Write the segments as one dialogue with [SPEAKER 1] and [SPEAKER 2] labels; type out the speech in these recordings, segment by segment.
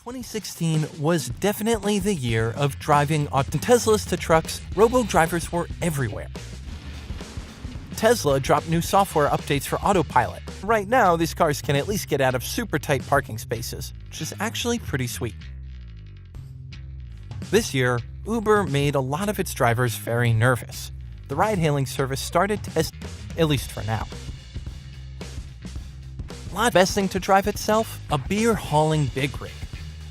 [SPEAKER 1] 2016 was definitely the year of driving Teslas to trucks. Robo-drivers were everywhere. Tesla dropped new software updates for autopilot. Right now, these cars can at least get out of super tight parking spaces, which is actually pretty sweet. This year, Uber made a lot of its drivers very nervous. The ride-hailing service started testing, at least for now. Best thing to drive itself? A beer-hauling big rig.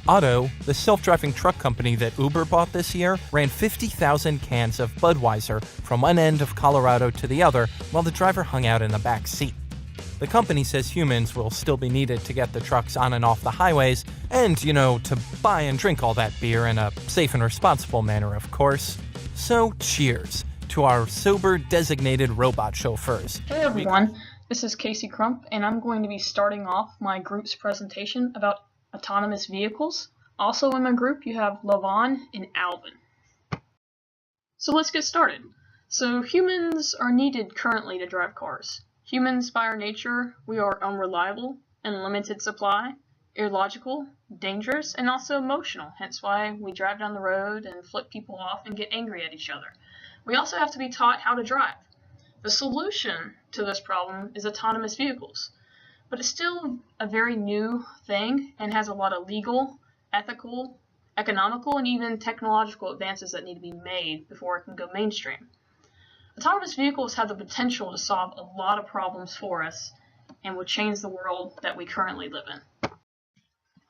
[SPEAKER 1] Otto, the self-driving truck company that Uber bought this year, ran 50,000 cans of Budweiser from one end of Colorado to the other while the driver hung out in the back seat. The company says humans will still be needed to get the trucks on and off the highways and, to buy and drink all that beer in a safe and responsible manner, of course. So cheers to our sober designated robot chauffeurs.
[SPEAKER 2] Hey everyone, this is Casey Crump, and I'm going to be starting off my group's presentation about autonomous vehicles. Also in my group, you have Lavon and Alvin. So let's get started. So humans are needed currently to drive cars. Humans, by our nature, we are unreliable and limited supply, illogical, dangerous, and also emotional, hence why we drive down the road and flip people off and get angry at each other. We also have to be taught how to drive. The solution to this problem is autonomous vehicles. But it's still a very new thing and has a lot of legal, ethical, economical, and even technological advances that need to be made before it can go mainstream. Autonomous vehicles have the potential to solve a lot of problems for us and will change the world that we currently live in.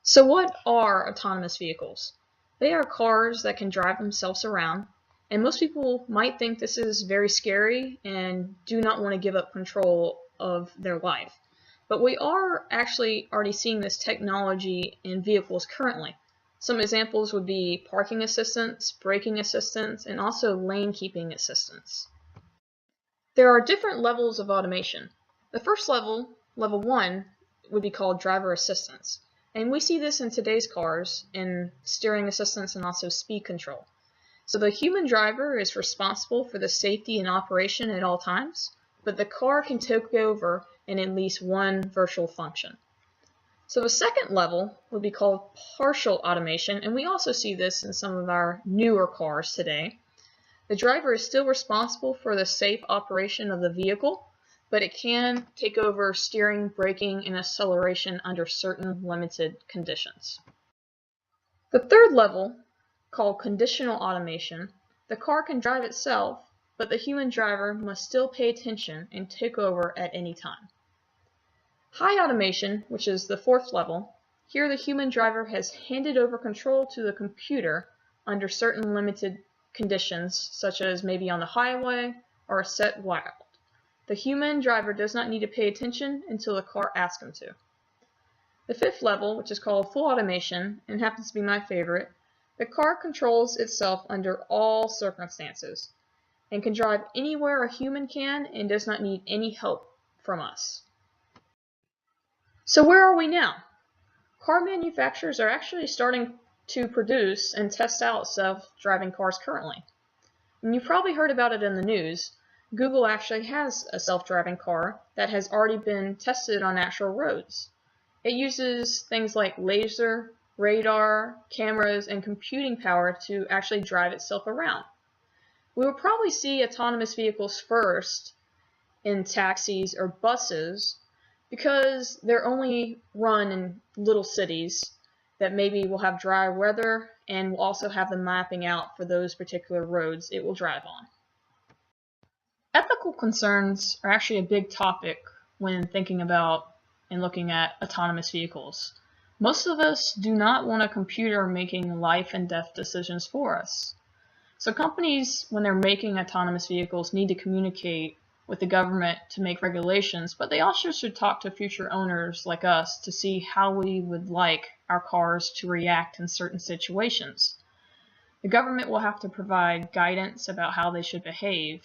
[SPEAKER 2] So what are autonomous vehicles? They are cars that can drive themselves around, and most people might think this is very scary and do not want to give up control of their life. But we are actually already seeing this technology in vehicles currently. Some examples would be parking assistance, braking assistance, and also lane keeping assistance. There are different levels of automation. The first level, level 1, would be called driver assistance. And we see this in today's cars in steering assistance and also speed control. So the human driver is responsible for the safety and operation at all times, but the car can take over in at least one virtual function. So the second level would be called partial automation, and we also see this in some of our newer cars today. The driver is still responsible for the safe operation of the vehicle, but it can take over steering, braking, and acceleration under certain limited conditions. The third level, called conditional automation, the car can drive itself, but the human driver must still pay attention and take over at any time. High automation, which is the fourth level, here the human driver has handed over control to the computer under certain limited conditions, such as maybe on the highway or a set route. The human driver does not need to pay attention until the car asks him to. The fifth level, which is called full automation, and happens to be my favorite, the car controls itself under all circumstances and can drive anywhere a human can and does not need any help from us. So where are we now? Car manufacturers are actually starting to produce and test out self-driving cars currently. And you've probably heard about it in the news. Google actually has a self-driving car that has already been tested on actual roads. It uses things like laser, radar, cameras, and computing power to actually drive itself around. We will probably see autonomous vehicles first in taxis or buses because they're only run in little cities that maybe will have dry weather and will also have the mapping out for those particular roads it will drive on. Ethical concerns are actually a big topic when thinking about and looking at autonomous vehicles. Most of us do not want a computer making life and death decisions for us. So companies, when they're making autonomous vehicles, need to communicate with the government to make regulations, but they also should talk to future owners like us to see how we would like our cars to react in certain situations. The government will have to provide guidance about how they should behave.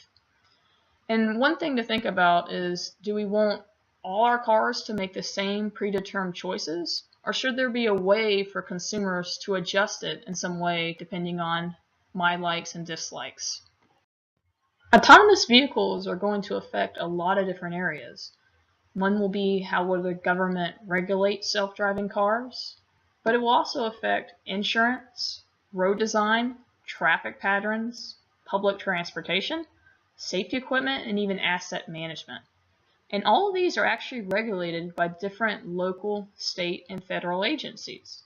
[SPEAKER 2] And one thing to think about is, do we want all our cars to make the same predetermined choices? Or should there be a way for consumers to adjust it in some way depending on my likes and dislikes? Autonomous vehicles are going to affect a lot of different areas. One will be how will the government regulate self-driving cars? but it will also affect insurance, road design, traffic patterns, public transportation, safety equipment, and even asset management. And all of these are actually regulated by different local, state, and federal agencies.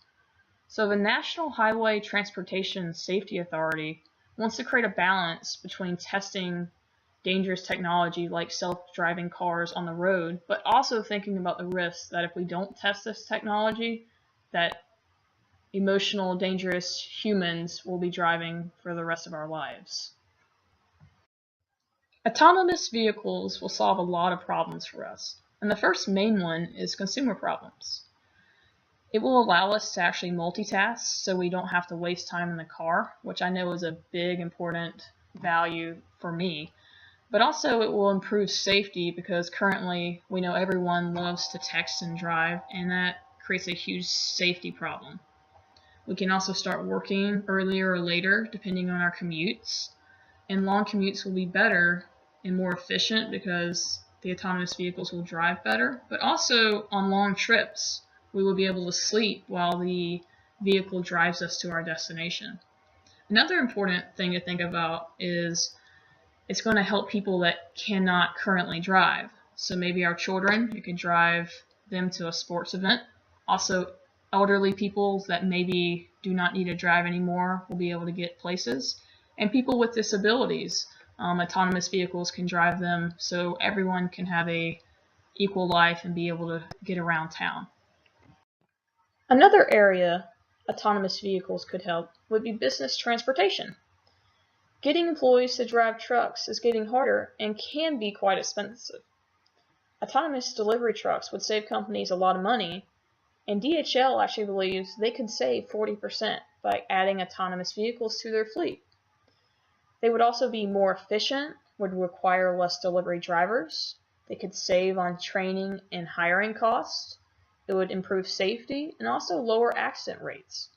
[SPEAKER 2] So the National Highway Transportation Safety Authority wants to create a balance between testing dangerous technology like self-driving cars on the road, but also thinking about the risks that if we don't test this technology, that emotional, dangerous humans will be driving for the rest of our lives. Autonomous vehicles will solve a lot of problems for us, and the first main one is consumer problems. It will allow us to actually multitask so we don't have to waste time in the car, which I know is a big important value for me. But also it will improve safety because currently we know everyone loves to text and drive, and that creates a huge safety problem. We can also start working earlier or later depending on our commutes, and long commutes will be better and more efficient because the autonomous vehicles will drive better. But also on long trips, we will be able to sleep while the vehicle drives us to our destination. Another important thing to think about is it's going to help people that cannot currently drive. So maybe our children, you can drive them to a sports event. Also, elderly people that maybe do not need to drive anymore will be able to get places. And people with disabilities, autonomous vehicles can drive them so everyone can have a equal life and be able to get around town. Another area autonomous vehicles could help would be business transportation. Getting employees to drive trucks is getting harder and can be quite expensive. Autonomous delivery trucks would save companies a lot of money, and DHL actually believes they could save 40% by adding autonomous vehicles to their fleet. They would also be more efficient, would require less delivery drivers. They could save on training and hiring costs. It would improve safety and also lower accident rates.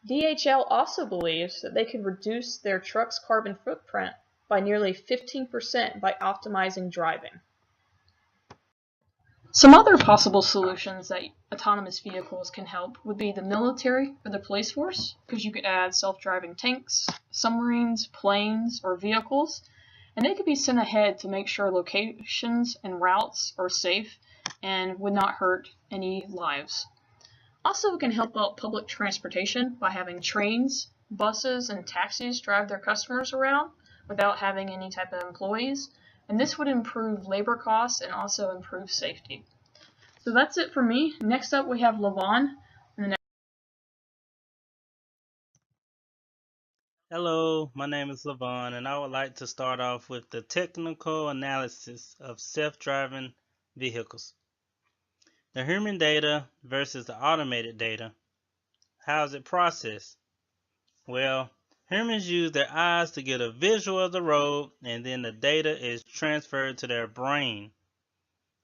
[SPEAKER 2] DHL also believes that they could reduce their truck's carbon footprint by nearly 15% by optimizing driving. Some other possible solutions that autonomous vehicles can help would be the military or the police force, because you could add self-driving tanks, submarines, planes, or vehicles, and they could be sent ahead to make sure locations and routes are safe and would not hurt any lives. Also, it can help out public transportation by having trains, buses, and taxis drive their customers around without having any type of employees, and this would improve labor costs and also improve safety. So that's it for me. Next up we have Levon.
[SPEAKER 3] Hello, my name is Levon, and I would like to start off with the technical analysis of self-driving vehicles. The human data versus the automated data. How is it processed? Well, humans use their eyes to get a visual of the road, and then the data is transferred to their brain.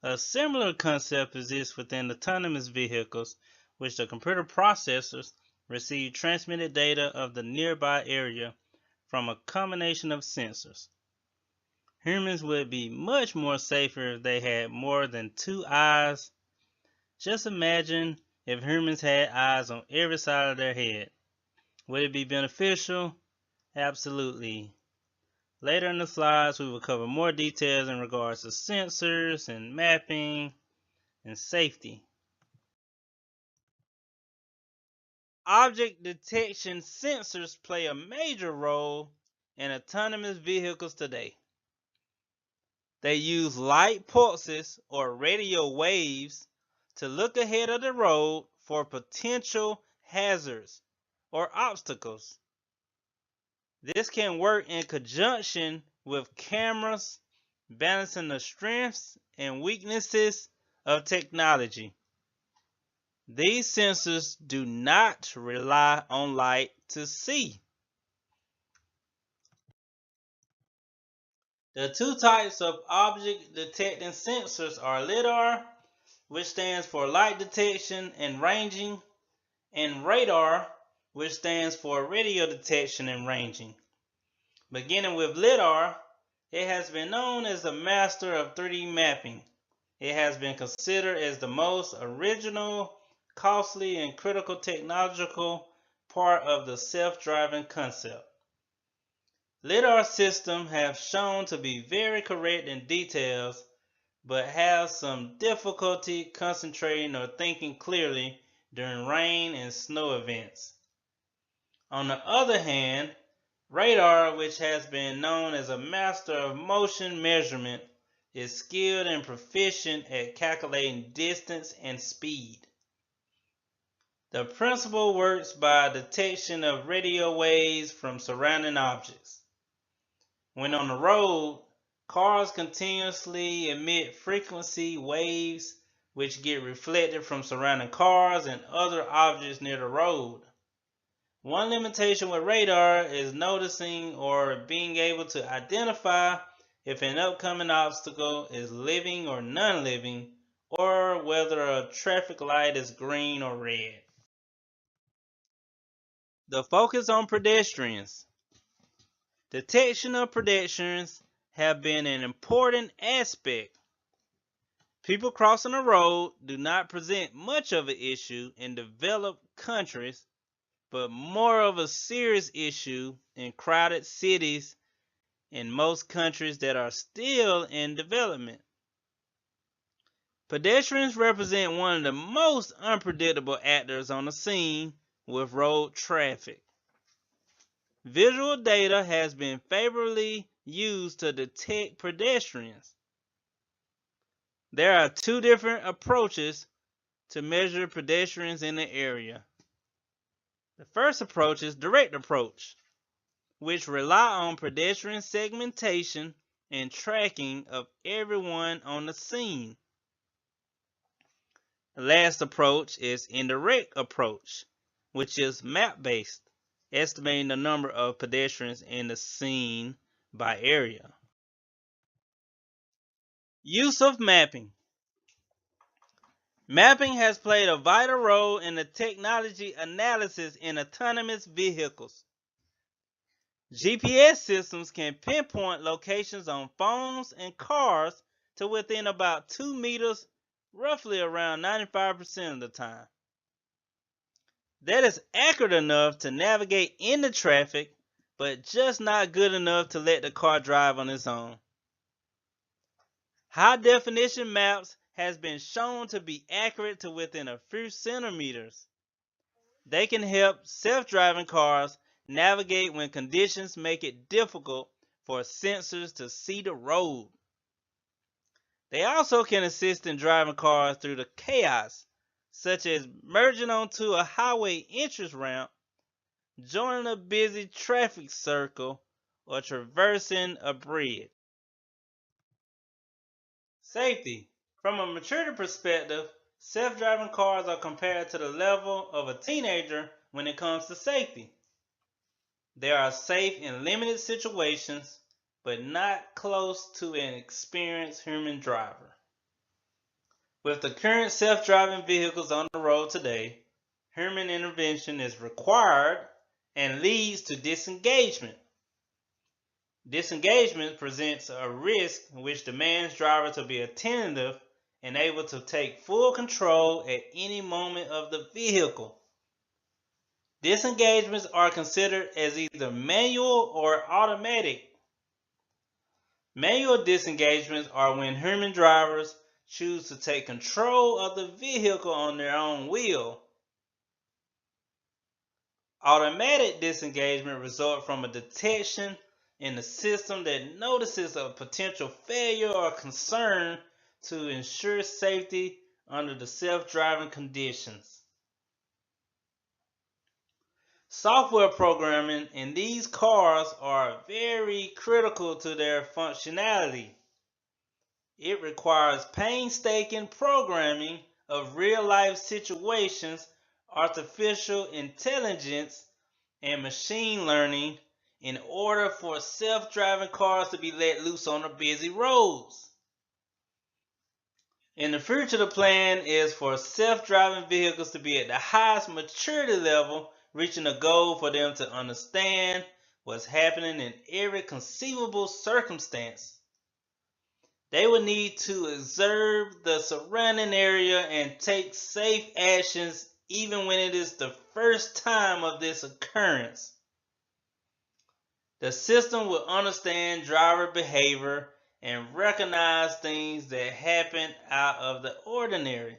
[SPEAKER 3] A similar concept exists within autonomous vehicles, which the computer processors receive transmitted data of the nearby area from a combination of sensors. Humans would be much more safer if they had more than two eyes. Just imagine if humans had eyes on every side of their head. Would it be beneficial? Absolutely. Later in the slides, we will cover more details in regards to sensors and mapping and safety. Object detection sensors play a major role in autonomous vehicles today. They use light pulses or radio waves to look ahead of the road for potential hazards or obstacles. This can work in conjunction with cameras, balancing the strengths and weaknesses of technology. These sensors do not rely on light to see. The two types of object detecting sensors are LiDAR, which stands for light detection and ranging, and radar, which stands for radio detection and ranging. Beginning with LiDAR, it has been known as the master of 3D mapping. It has been considered as the most original costly, and critical technological part of the self-driving concept. LiDAR systems have shown to be very correct in details, but have some difficulty concentrating or thinking clearly during rain and snow events. On the other hand, radar, which has been known as a master of motion measurement, is skilled and proficient at calculating distance and speed. The principle works by detection of radio waves from surrounding objects. When on the road, cars continuously emit frequency waves which get reflected from surrounding cars and other objects near the road. One limitation with radar is noticing or being able to identify if an upcoming obstacle is living or non-living, or whether a traffic light is green or red. The focus on pedestrians. Detection of pedestrians have been an important aspect. People crossing the road do not present much of an issue in developed countries, but more of a serious issue in crowded cities in most countries that are still in development. Pedestrians represent one of the most unpredictable actors on the scene with road traffic. Visual data has been favorably used to detect pedestrians. There are two different approaches to measure pedestrians in the area. The first approach is direct approach, which rely on pedestrian segmentation and tracking of everyone on the scene. The last approach is indirect approach, which is map-based, estimating the number of pedestrians in the scene by area. Use of mapping. Mapping has played a vital role in the technology analysis in autonomous vehicles. GPS systems can pinpoint locations on phones and cars to within about 2 meters, roughly around 95% of the time. That is accurate enough to navigate in the traffic, but just not good enough to let the car drive on its own. High definition maps has been shown to be accurate to within a few centimeters. They can help self-driving cars navigate when conditions make it difficult for sensors to see the road. They also can assist in driving cars through the chaos, such as merging onto a highway entrance ramp, joining a busy traffic circle, or traversing a bridge. Safety. From a maturity perspective, self-driving cars are compared to the level of a teenager when it comes to safety. They are safe in limited situations, but not close to an experienced human driver. With the current self-driving vehicles on the road today, human intervention is required and leads to disengagement. Disengagement presents a risk which demands driver to be attentive and able to take full control at any moment of the vehicle. Disengagements are considered as either manual or automatic. Manual disengagements are when human drivers choose to take control of the vehicle on their own will. Automatic disengagement results from a detection in the system that notices a potential failure or concern to ensure safety under the self-driving conditions. Software programming in these cars are very critical to their functionality. It requires painstaking programming of real-life situations, artificial intelligence, and machine learning in order for self-driving cars to be let loose on the busy roads. In the future, the plan is for self-driving vehicles to be at the highest maturity level, reaching a goal for them to understand what's happening in every conceivable circumstance. They will need to observe the surrounding area and take safe actions even when it is the first time of this occurrence. The system will understand driver behavior and recognize things that happen out of the ordinary.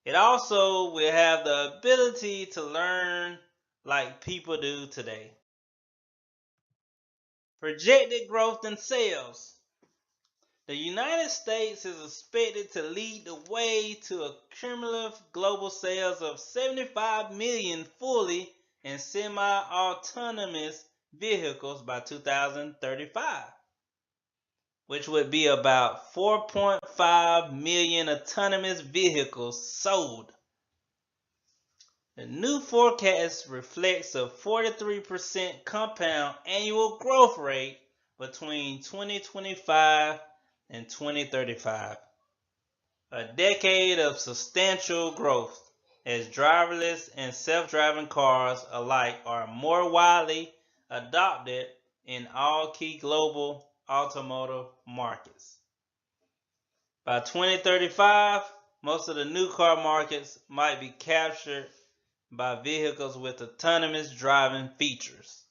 [SPEAKER 3] It also will have the ability to learn like people do today. Projected growth in sales. The United States is expected to lead the way to a cumulative global sales of 75 million fully and semi-autonomous vehicles by 2035, which would be about 4.5 million autonomous vehicles sold. The new forecast reflects a 43% compound annual growth rate between 2025 and 2035, a decade of substantial growth as driverless and self-driving cars alike are more widely adopted in all key global automotive markets. By 2035, most of the new car markets might be captured by vehicles with autonomous driving features.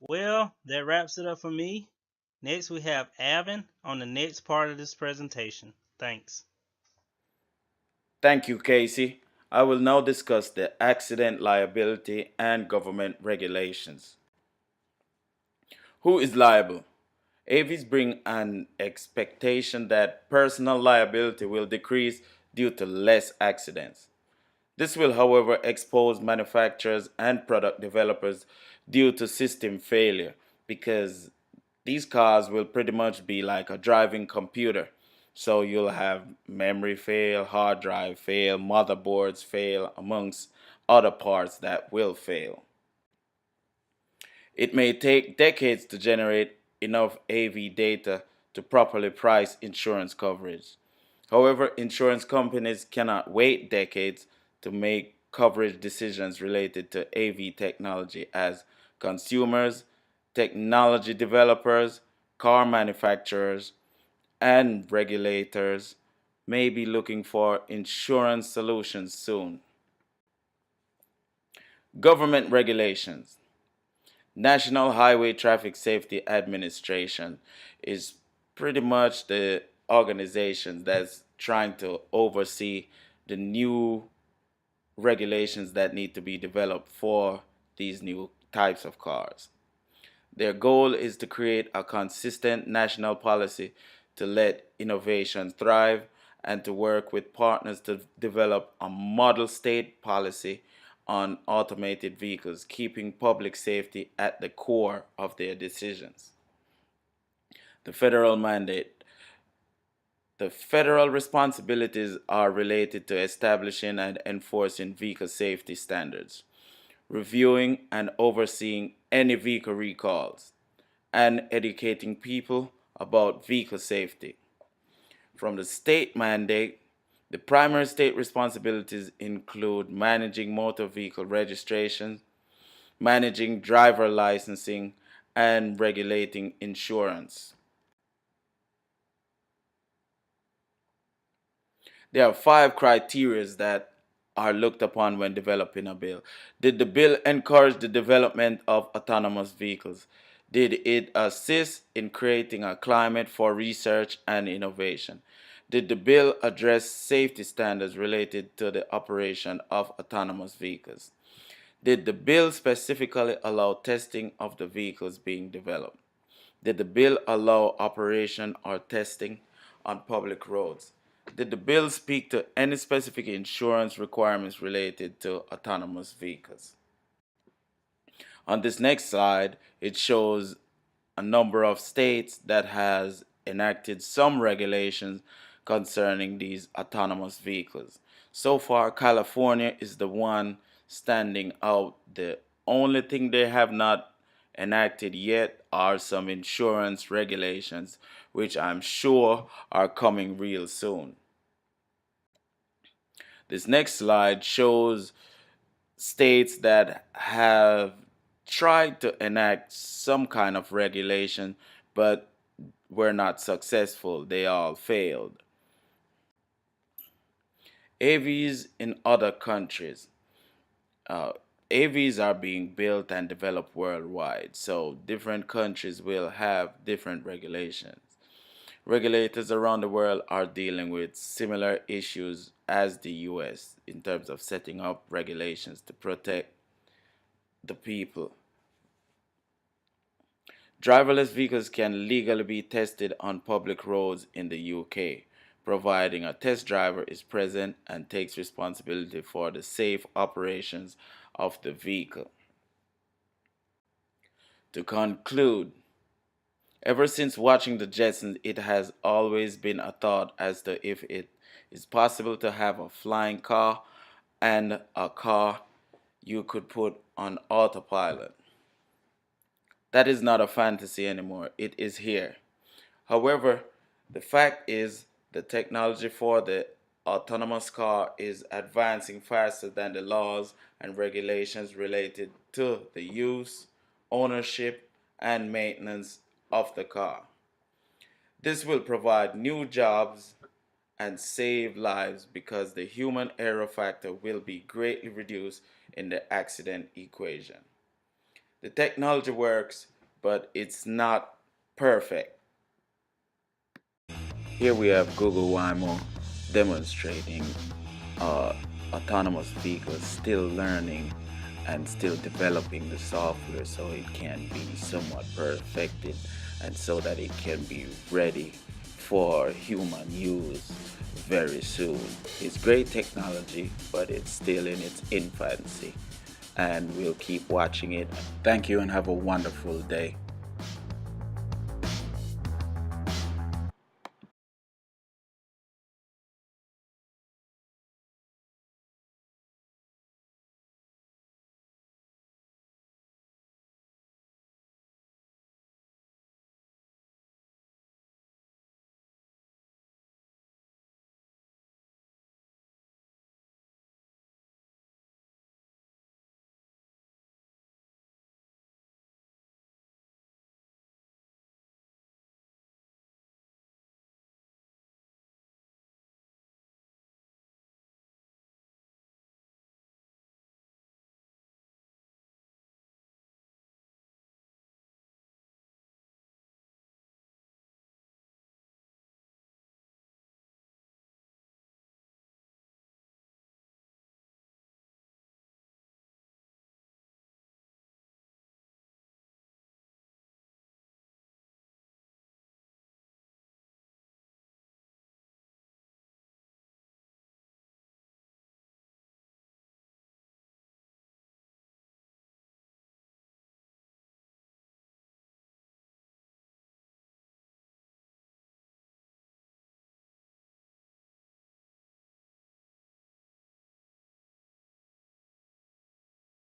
[SPEAKER 3] Well, that wraps it up for me. Next, we have Alvin on the next part of this presentation. Thanks.
[SPEAKER 4] Thank you, Casey. I will now discuss the accident liability and government regulations. Who is liable? AVs bring an expectation that personal liability will decrease due to less accidents. This will, however, expose manufacturers and product developers due to system failure because these cars will pretty much be like a driving computer. So you'll have memory fail, hard drive fail, motherboards fail, amongst other parts that will fail. It may take decades to generate enough AV data to properly price insurance coverage. However, insurance companies cannot wait decades to make coverage decisions related to AV technology as consumers, technology developers, car manufacturers, and regulators may be looking for insurance solutions soon. Government regulations. National Highway Traffic Safety Administration is pretty much the organization that's trying to oversee the new regulations that need to be developed for these new types of cars. Their goal is to create a consistent national policy to let innovation thrive and to work with partners to develop a model state policy on automated vehicles, keeping public safety at the core of their decisions. The federal mandate. The federal responsibilities are related to establishing and enforcing vehicle safety standards, reviewing and overseeing any vehicle recalls, and educating people about vehicle safety. From the state mandate, the primary state responsibilities include managing motor vehicle registration, managing driver licensing, and regulating insurance. There are 5 criteria that are looked upon when developing a bill. Did the bill encourage the development of autonomous vehicles? Did it assist in creating a climate for research and innovation? Did the bill address safety standards related to the operation of autonomous vehicles? Did the bill specifically allow testing of the vehicles being developed? Did the bill allow operation or testing on public roads? Did the bill speak to any specific insurance requirements related to autonomous vehicles? On this next slide, it shows a number of states that has enacted some regulations concerning these autonomous vehicles. So far, California is the one standing out. The only thing they have not enacted yet are some insurance regulations, which I'm sure are coming real soon. This next slide shows states that have tried to enact some kind of regulation, but were not successful, they all failed. AVs in other countries. Uh, AVs are being built and developed worldwide, so different countries will have different regulations. Regulators around the world are dealing with similar issues as the US in terms of setting up regulations to protect the people. Driverless vehicles can legally be tested on public roads in the UK, providing a test driver is present and takes responsibility for the safe operations of the vehicle. To conclude, ever since watching the Jetsons, it has always been a thought as to if it is possible to have a flying car and a car you could put on autopilot. That is not a fantasy anymore, it is here. However, the fact is the technology for the autonomous car is advancing faster than the laws and regulations related to the use, ownership, and maintenance of the car. This will provide new jobs and save lives because the human error factor will be greatly reduced in the accident equation. The technology works, but it's not perfect. Here we have Google Waymo demonstrating autonomous vehicles, still learning and still developing the software so it can be somewhat perfected and so that it can be ready for human use very soon. It's great technology, but it's still in its infancy, and we'll keep watching it. Thank you and have a wonderful day.